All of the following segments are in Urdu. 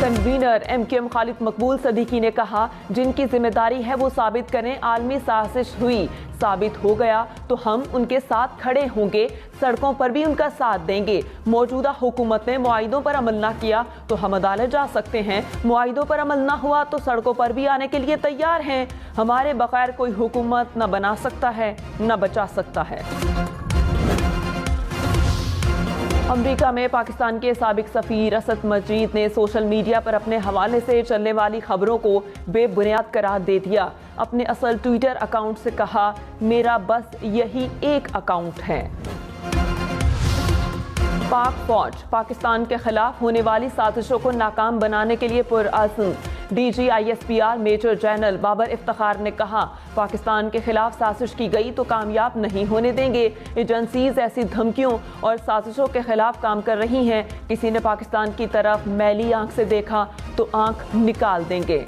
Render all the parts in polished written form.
کنوینر MQM خالد مقبول صدیقی نے کہا جن کی ذمہ داری ہے وہ ثابت کریں عالمی سازش ہوئی، ثابت ہو گیا تو ہم ان کے ساتھ کھڑے ہوں گے، سڑکوں پر بھی ان کا ساتھ دیں گے۔ موجودہ حکومت نے معاہدوں پر عمل نہ کیا تو ہم عدالت جا سکتے ہیں، معاہدوں پر عمل نہ ہوا تو سڑکوں پر بھی آنے کے لیے تیار ہیں۔ ہمارے بغیر کوئی حکومت نہ بنا سکتا ہے نہ بچا سکتا ہے۔ امریکہ میں پاکستان کے سابق سفیر اسد مجید نے سوشل میڈیا پر اپنے حوالے سے چلنے والی خبروں کو بے بنیاد قرار دے دیا۔ اپنے اصل ٹویٹر اکاؤنٹ سے کہا میرا بس یہی ایک اکاؤنٹ ہے۔ پاک فوج پاکستان کے خلاف ہونے والی سازشوں کو ناکام بنانے کے لیے پرعزم۔ DGISPR major general Babar Iftikhar نے کہا پاکستان کے خلاف سازش کی گئی تو کامیاب نہیں ہونے دیں گے۔ ایجنسیز ایسی دھمکیوں اور سازشوں کے خلاف کام کر رہی ہیں، کسی نے پاکستان کی طرف میلی آنکھ سے دیکھا تو آنکھ نکال دیں گے۔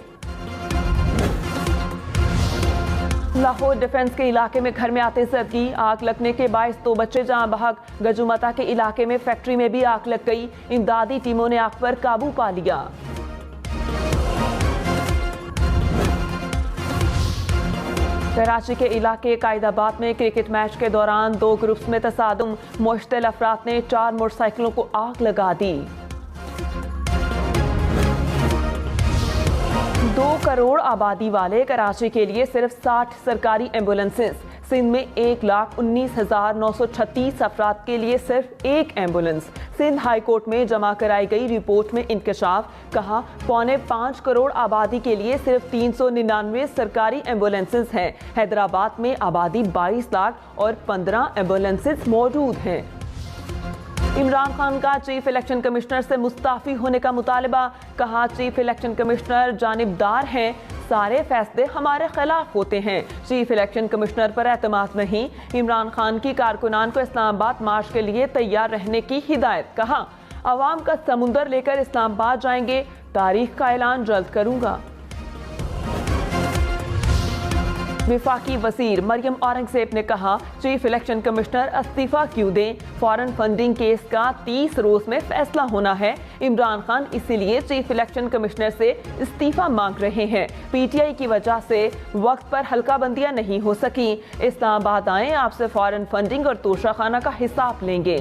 لاہور ڈیفنس کے علاقے میں گھر میں آتے زدگی، آگ لگنے کے باعث 2 بچے جاں بحق۔ گجومتا کے علاقے میں فیکٹری میں بھی آگ لگ گئی، امدادی ٹیموں نے آگ پر قابو پا لیا۔ کراچی کے علاقے قائد آباد میں کرکٹ میچ کے دوران 2 گروپس میں تصادم، مشتعل افراد نے 4 موٹر سائیکلوں کو آگ لگا دی۔ 2 کروڑ آبادی والے کراچی کے لیے صرف 60 سرکاری ایمبولنسز، سندھ میں 1,19,936 افراد کے لیے صرف 1 ایمبولنس۔ سندھ ہائی کورٹ میں جمع کرائی گئی رپورٹ میں انکشاف، کہا 4.25 کروڑ آبادی کے لیے صرف 399 سرکاری ایمبولنسز ہیں۔ حیدرآباد میں آبادی 22 لاکھ اور 15 ایمبولنسز موجود ہیں۔ عمران خان کا چیف الیکشن کمشنر سے مستعفی ہونے کا مطالبہ، کہا چیف الیکشن کمشنر جانبدار ہیں، سارے فیصلے ہمارے خلاف ہوتے ہیں، چیف الیکشن کمشنر پر اعتماد نہیں۔ عمران خان کی کارکنان کو اسلام آباد مارچ کے لیے تیار رہنے کی ہدایت، کہا عوام کا سمندر لے کر اسلام آباد جائیں گے، تاریخ کا اعلان جلد کروں گا۔ وفاقی وزیر مریم اورنگزیب نے کہا چیف الیکشن کمشنر استعفیٰ کیوں دیں، فارن فنڈنگ کیس کا 30 روز میں فیصلہ ہونا ہے، عمران خان اسی لیے چیف الیکشن کمشنر سے استعفیٰ مانگ رہے ہیں، PTI کی وجہ سے وقت پر حلقہ بندیاں نہیں ہو سکیں، اسلام آباد آئیں، آپ سے فارن فنڈنگ اور توشہ خانہ کا حساب لیں گے۔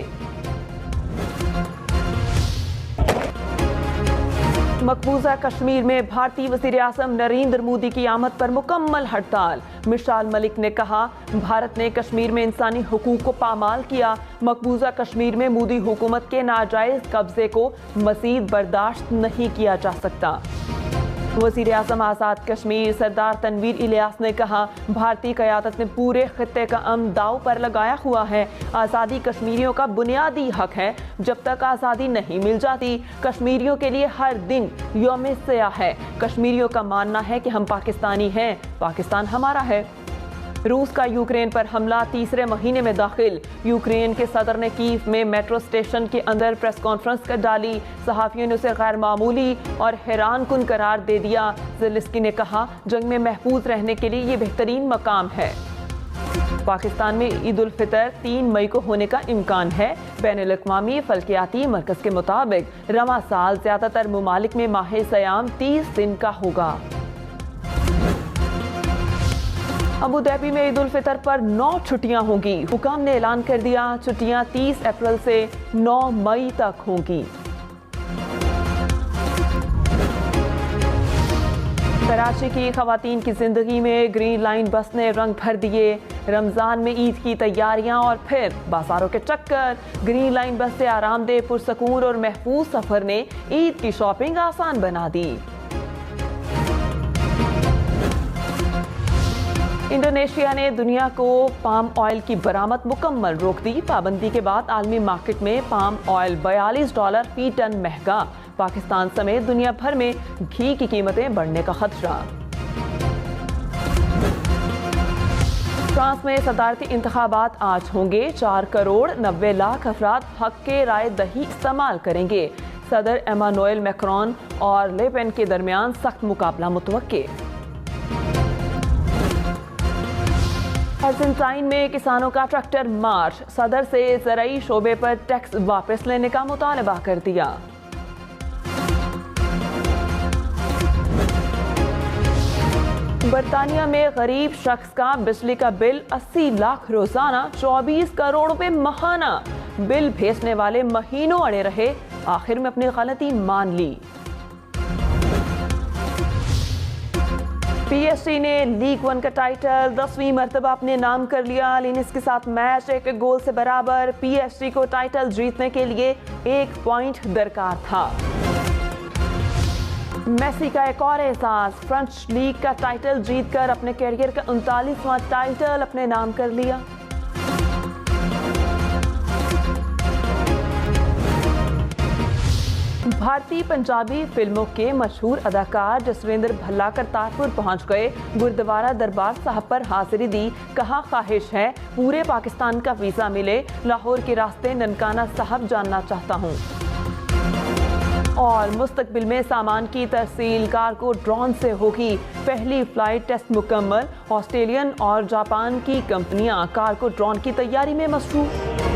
مقبوضہ کشمیر میں بھارتی وزیر اعظم نریندر مودی کی آمد پر مکمل ہڑتال، مشال ملک نے کہا بھارت نے کشمیر میں انسانی حقوق کو پامال کیا، مقبوضہ کشمیر میں مودی حکومت کے ناجائز قبضے کو مزید برداشت نہیں کیا جا سکتا۔ وزیر اعظم آزاد کشمیر سردار تنویر الیاس نے کہا بھارتی قیادت نے پورے خطے کا امن داؤ پر لگایا ہوا ہے، آزادی کشمیریوں کا بنیادی حق ہے، جب تک آزادی نہیں مل جاتی کشمیریوں کے لیے ہر دن یوم سیاہ ہے، کشمیریوں کا ماننا ہے کہ ہم پاکستانی ہیں، پاکستان ہمارا ہے۔ روس کا یوکرین پر حملہ تیسرے مہینے میں داخل، یوکرین کے صدر نے کیف میں میٹرو اسٹیشن کے اندر پریس کانفرنس کر ڈالی، صحافیوں نے اسے غیر معمولی اور حیران کن قرار دے دیا، زیلنسکی نے کہا جنگ میں محفوظ رہنے کے لیے یہ بہترین مقام ہے۔ پاکستان میں عید الفطر 3 مئی کو ہونے کا امکان ہے، بین الاقوامی فلکیاتی مرکز کے مطابق رواں سال زیادہ تر ممالک میں ماہ سیام 30 دن کا ہوگا۔ ابوظہبی میں عید الفطر پر 9 چھٹیاں ہوں گی، حکام نے اعلان کر دیا چھٹیاں 30 اپریل سے 9 مئی تک ہوں گی۔ کراچی کی خواتین کی زندگی میں گرین لائن بس نے رنگ بھر دیے، رمضان میں عید کی تیاریاں اور پھر بازاروں کے چکر، گرین لائن بس سے آرام دہ پرسکون اور محفوظ سفر نے عید کی شاپنگ آسان بنا دی۔ انڈونیشیا نے دنیا کو پام آئل کی برآمد مکمل روک دی، پابندی کے بعد عالمی مارکیٹ میں پام آئل $42 فی ٹن مہنگا، پاکستان سمیت دنیا بھر میں گھی کی قیمتیں بڑھنے کا خدشہ۔ فرانس میں صدارتی انتخابات آج ہوں گے، 4 کروڑ 90 لاکھ افراد حق کے رائے دہی استعمال کریں گے، صدر ایمانوئل میکرون اور لے پین کے درمیان سخت مقابلہ متوقع۔ ارجنٹائن میں کسانوں کا ٹریکٹر مارچ، صدر سے زرعی شعبے پر ٹیکس واپس لینے کا مطالبہ کر دیا۔ برطانیہ میں غریب شخص کا بجلی کا بل 80 لاکھ روزانہ 24 کروڑ روپے ماہانہ. بل بھیجنے والے مہینوں اڑے رہے, آخر میں اپنی غلطی مان لی. پی ایس جی نے لیگ 1 کا ٹائٹل 10ویں مرتبہ اپنے نام کر لیا. لینس کے ساتھ میچ 1 گول سے برابر. پی ایس جی کو ٹائٹل جیتنے کے لیے 1 پوائنٹ درکار تھا. میسی کا ایک اور احساس, فرنچ لیگ کا ٹائٹل جیت کر اپنے کیریئر کا 39واں ٹائٹل اپنے نام کر لیا. بھارتی پنجابی فلموں کے مشہور اداکار جسویندر بھلا کرتارپور پہنچ گئے. گردوارہ دربار صاحب پر حاضری دی. کہا خواہش ہے پورے پاکستان کا ویزا ملے. لاہور کے راستے ننکانہ صاحب جاننا چاہتا ہوں. اور مستقبل میں سامان کی ترسیل کارگو ڈرون سے ہوگی. پہلی فلائٹ ٹیسٹ مکمل. آسٹریلین اور جاپان کی کمپنیاں کارگو ڈرون کی تیاری میں مصروف.